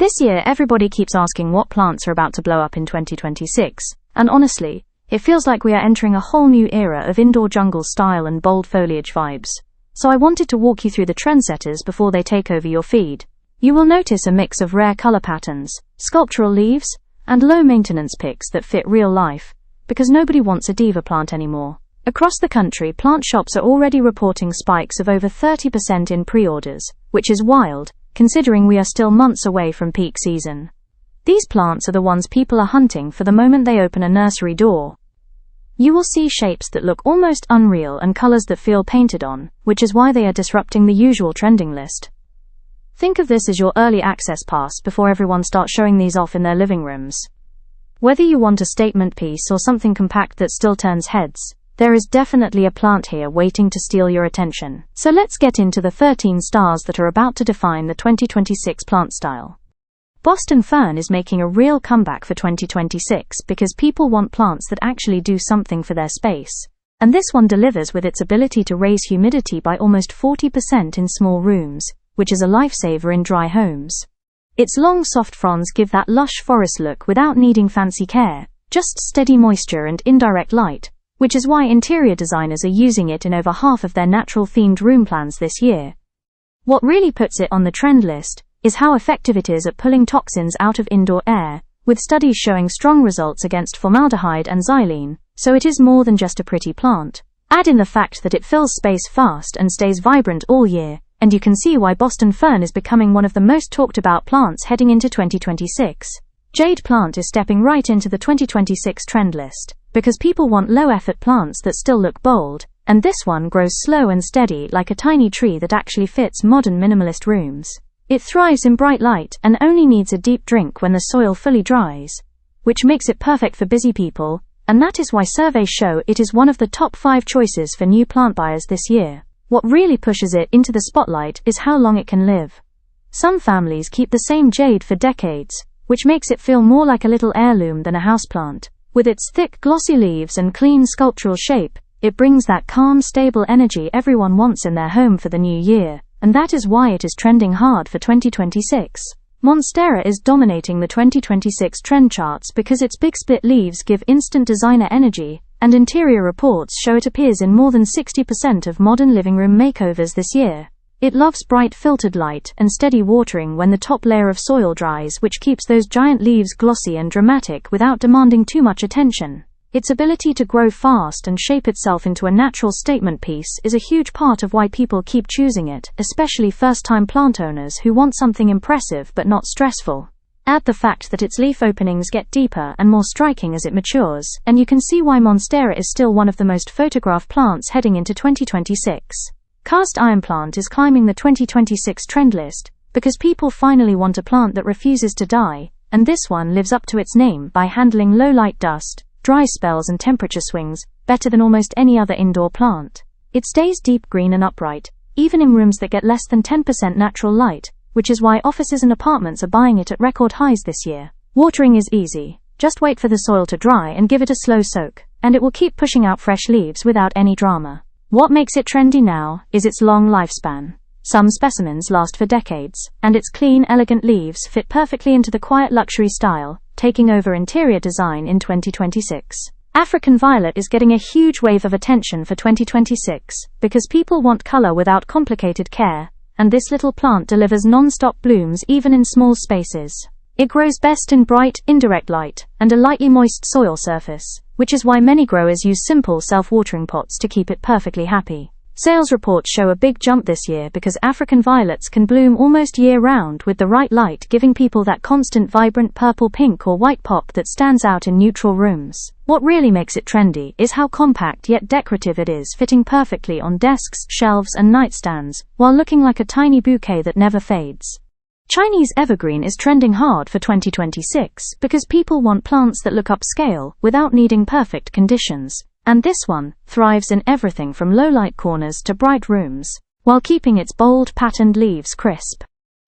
This year everybody keeps asking what plants are about to blow up in 2026, and honestly, it feels like we are entering a whole new era of indoor jungle style and bold foliage vibes. So I wanted to walk you through the trendsetters before they take over your feed. You will notice a mix of rare color patterns, sculptural leaves, and low maintenance picks that fit real life, because nobody wants a diva plant anymore. Across the country, plant shops are already reporting spikes of over 30% in pre-orders, which is wild, considering we are still months away from peak season. These plants are the ones people are hunting for the moment they open a nursery door. You will see shapes that look almost unreal and colors that feel painted on, which is why they are disrupting the usual trending list. Think of this as your early access pass before everyone starts showing these off in their living rooms. Whether you want a statement piece or something compact that still turns heads, there is definitely a plant here waiting to steal your attention. So let's get into the 13 stars that are about to define the 2026 plant style. Boston Fern is making a real comeback for 2026 because people want plants that actually do something for their space. And this one delivers with its ability to raise humidity by almost 40% in small rooms, which is a lifesaver in dry homes. Its long soft fronds give that lush forest look without needing fancy care, just steady moisture and indirect light, which is why interior designers are using it in over half of their natural-themed room plans this year. What really puts it on the trend list is how effective it is at pulling toxins out of indoor air, with studies showing strong results against formaldehyde and xylene, so it is more than just a pretty plant. Add in the fact that it fills space fast and stays vibrant all year, and you can see why Boston Fern is becoming one of the most talked about plants heading into 2026. Jade Plant is stepping right into the 2026 trend list, because people want low-effort plants that still look bold, and this one grows slow and steady like a tiny tree that actually fits modern minimalist rooms. It thrives in bright light and only needs a deep drink when the soil fully dries, which makes it perfect for busy people, and that is why surveys show it is one of the top 5 choices for new plant buyers this year. What really pushes it into the spotlight is how long it can live. Some families keep the same jade for decades, which makes it feel more like a little heirloom than a houseplant. With its thick, glossy leaves and clean sculptural shape, it brings that calm, stable energy everyone wants in their home for the new year, and that is why it is trending hard for 2026. Monstera is dominating the 2026 trend charts because its big split leaves give instant designer energy, and interior reports show it appears in more than 60% of modern living room makeovers this year. It loves bright filtered light and steady watering when the top layer of soil dries, which keeps those giant leaves glossy and dramatic without demanding too much attention. Its ability to grow fast and shape itself into a natural statement piece is a huge part of why people keep choosing it, especially first-time plant owners who want something impressive but not stressful. Add the fact that its leaf openings get deeper and more striking as it matures, and you can see why Monstera is still one of the most photographed plants heading into 2026. Cast iron plant is climbing the 2026 trend list because people finally want a plant that refuses to die, and this one lives up to its name by handling low light dust, dry spells and temperature swings better than almost any other indoor plant. It stays deep green and upright, even in rooms that get less than 10% natural light, which is why offices and apartments are buying it at record highs this year. Watering is easy. Just wait for the soil to dry and give it a slow soak, and it will keep pushing out fresh leaves without any drama. What makes it trendy now is its long lifespan. Some specimens last for decades, and its clean, elegant leaves fit perfectly into the quiet luxury style, taking over interior design in 2026. African violet is getting a huge wave of attention for 2026 because people want color without complicated care, and this little plant delivers non-stop blooms even in small spaces. It grows best in bright, indirect light and a lightly moist soil surface, which is why many growers use simple self-watering pots to keep it perfectly happy. Sales reports show a big jump this year because African violets can bloom almost year-round with the right light, giving people that constant vibrant purple, pink or white pop that stands out in neutral rooms. What really makes it trendy is how compact yet decorative it is, fitting perfectly on desks, shelves and nightstands, while looking like a tiny bouquet that never fades. Chinese Evergreen is trending hard for 2026 because people want plants that look upscale without needing perfect conditions. And this one thrives in everything from low-light corners to bright rooms, while keeping its bold, patterned leaves crisp.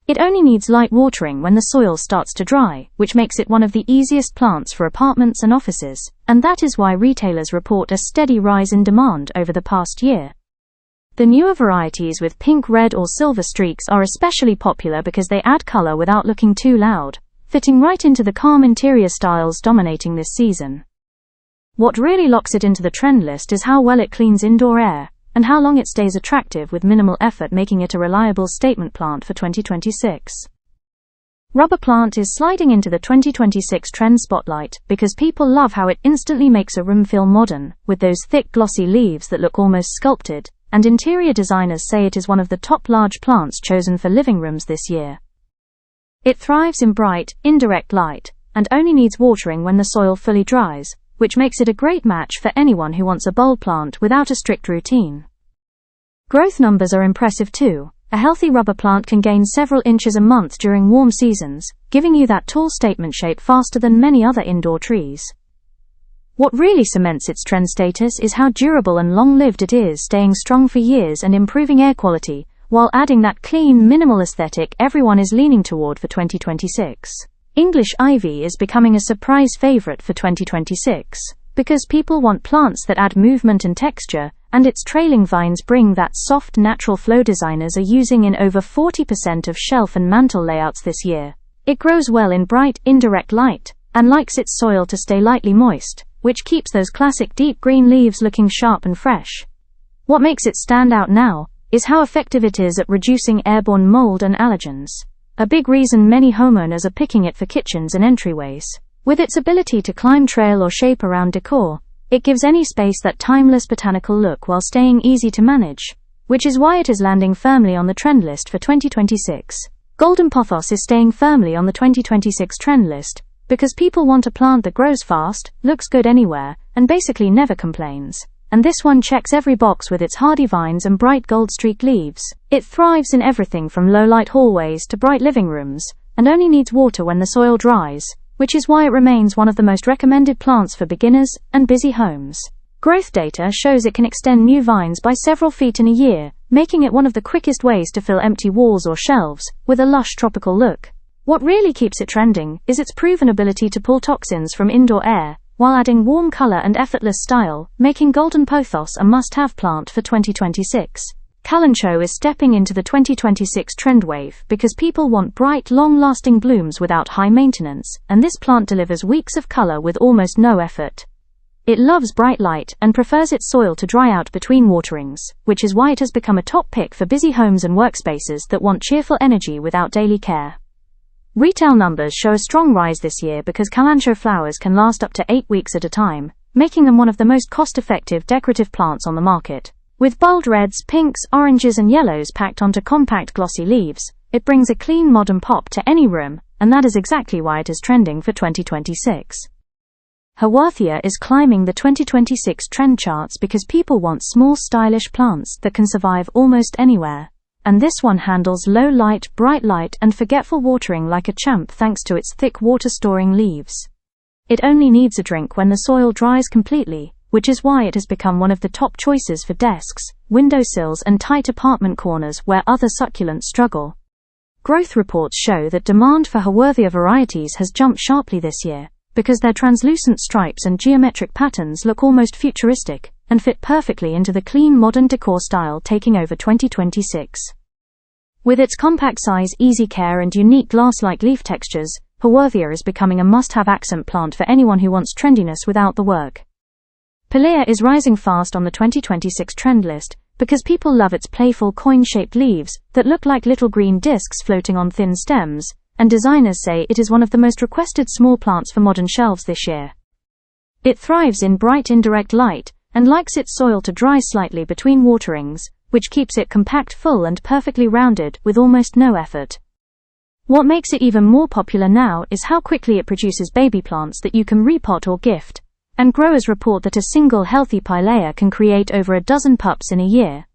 It only needs light watering when the soil starts to dry, which makes it one of the easiest plants for apartments and offices, and that is why retailers report a steady rise in demand over the past year. The newer varieties with pink, red, or silver streaks are especially popular because they add color without looking too loud, fitting right into the calm interior styles dominating this season. What really locks it into the trend list is how well it cleans indoor air, and how long it stays attractive with minimal effort, making it a reliable statement plant for 2026. Rubber plant is sliding into the 2026 trend spotlight because people love how it instantly makes a room feel modern, with those thick glossy leaves that look almost sculpted, and interior designers say it is one of the top large plants chosen for living rooms this year. It thrives in bright, indirect light, and only needs watering when the soil fully dries, which makes it a great match for anyone who wants a bulb plant without a strict routine. Growth numbers are impressive too. A healthy rubber plant can gain several inches a month during warm seasons, giving you that tall statement shape faster than many other indoor trees. What really cements its trend status is how durable and long-lived it is, staying strong for years and improving air quality, while adding that clean, minimal aesthetic everyone is leaning toward for 2026. English ivy is becoming a surprise favorite for 2026, because people want plants that add movement and texture, and its trailing vines bring that soft, natural flow designers are using in over 40% of shelf and mantel layouts this year. It grows well in bright, indirect light, and likes its soil to stay lightly moist, which keeps those classic deep green leaves looking sharp and fresh. What makes it stand out now is how effective it is at reducing airborne mold and allergens, a big reason many homeowners are picking it for kitchens and entryways. With its ability to climb, trail, or shape around decor, it gives any space that timeless botanical look while staying easy to manage, which is why it is landing firmly on the trend list for 2026. Golden Pothos is staying firmly on the 2026 trend list because people want a plant that grows fast, looks good anywhere, and basically never complains. And this one checks every box with its hardy vines and bright gold-streaked leaves. It thrives in everything from low-light hallways to bright living rooms, and only needs water when the soil dries, which is why it remains one of the most recommended plants for beginners and busy homes. Growth data shows it can extend new vines by several feet in a year, making it one of the quickest ways to fill empty walls or shelves with a lush tropical look. What really keeps it trending is its proven ability to pull toxins from indoor air, while adding warm color and effortless style, making Golden Pothos a must-have plant for 2026. Kalanchoe is stepping into the 2026 trend wave because people want bright, long-lasting blooms without high maintenance, and this plant delivers weeks of color with almost no effort. It loves bright light and prefers its soil to dry out between waterings, which is why it has become a top pick for busy homes and workspaces that want cheerful energy without daily care. Retail numbers show a strong rise this year because Kalanchoe flowers can last up to 8 weeks at a time, making them one of the most cost-effective decorative plants on the market. With bold reds, pinks, oranges, and yellows packed onto compact glossy leaves, it brings a clean modern pop to any room, and that is exactly why it is trending for 2026. Haworthia is climbing the 2026 trend charts because people want small, stylish plants that can survive almost anywhere. And this one handles low light, bright light, and forgetful watering like a champ thanks to its thick water-storing leaves. It only needs a drink when the soil dries completely, which is why it has become one of the top choices for desks, windowsills, and tight apartment corners where other succulents struggle. Growth reports show that demand for Haworthia varieties has jumped sharply this year, because their translucent stripes and geometric patterns look almost futuristic, and fit perfectly into the clean modern decor style taking over 2026. With its compact size, easy care, and unique glass-like leaf textures, Haworthia is becoming a must-have accent plant for anyone who wants trendiness without the work. Pilea is rising fast on the 2026 trend list because people love its playful coin-shaped leaves that look like little green discs floating on thin stems, and designers say it is one of the most requested small plants for modern shelves this year. It thrives in bright indirect light and likes its soil to dry slightly between waterings, which keeps it compact, full, and perfectly rounded with almost no effort. What makes it even more popular now is how quickly it produces baby plants that you can repot or gift, and growers report that a single healthy Pilea can create over a dozen pups in a year.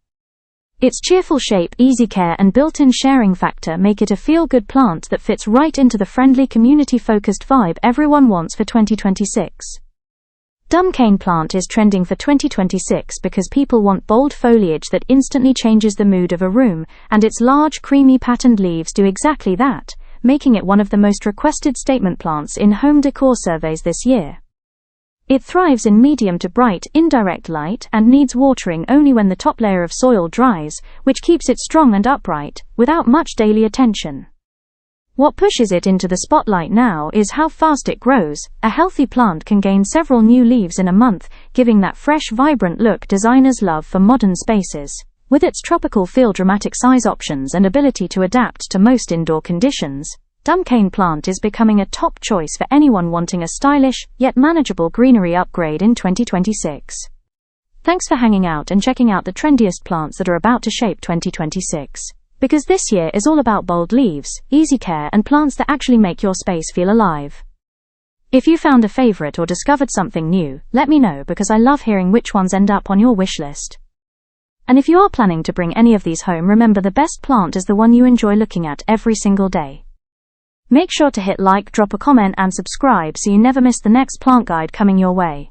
Its cheerful shape, easy care, and built-in sharing factor make it a feel-good plant that fits right into the friendly, community-focused vibe everyone wants for 2026. Dumb cane plant is trending for 2026 because people want bold foliage that instantly changes the mood of a room, and its large, creamy patterned leaves do exactly that, making it one of the most requested statement plants in home decor surveys this year. It thrives in medium to bright, indirect light and needs watering only when the top layer of soil dries, which keeps it strong and upright, without much daily attention. What pushes it into the spotlight now is how fast it grows. A healthy plant can gain several new leaves in a month, giving that fresh, vibrant look designers love for modern spaces. With its tropical feel, dramatic size options and ability to adapt to most indoor conditions, Dumpcane plant is becoming a top choice for anyone wanting a stylish, yet manageable greenery upgrade in 2026. Thanks for hanging out and checking out the trendiest plants that are about to shape 2026. Because this year is all about bold leaves, easy care and plants that actually make your space feel alive. If you found a favorite or discovered something new, let me know because I love hearing which ones end up on your wish list. And if you are planning to bring any of these home, remember the best plant is the one you enjoy looking at every single day. Make sure to hit like, drop a comment and subscribe so you never miss the next plant guide coming your way.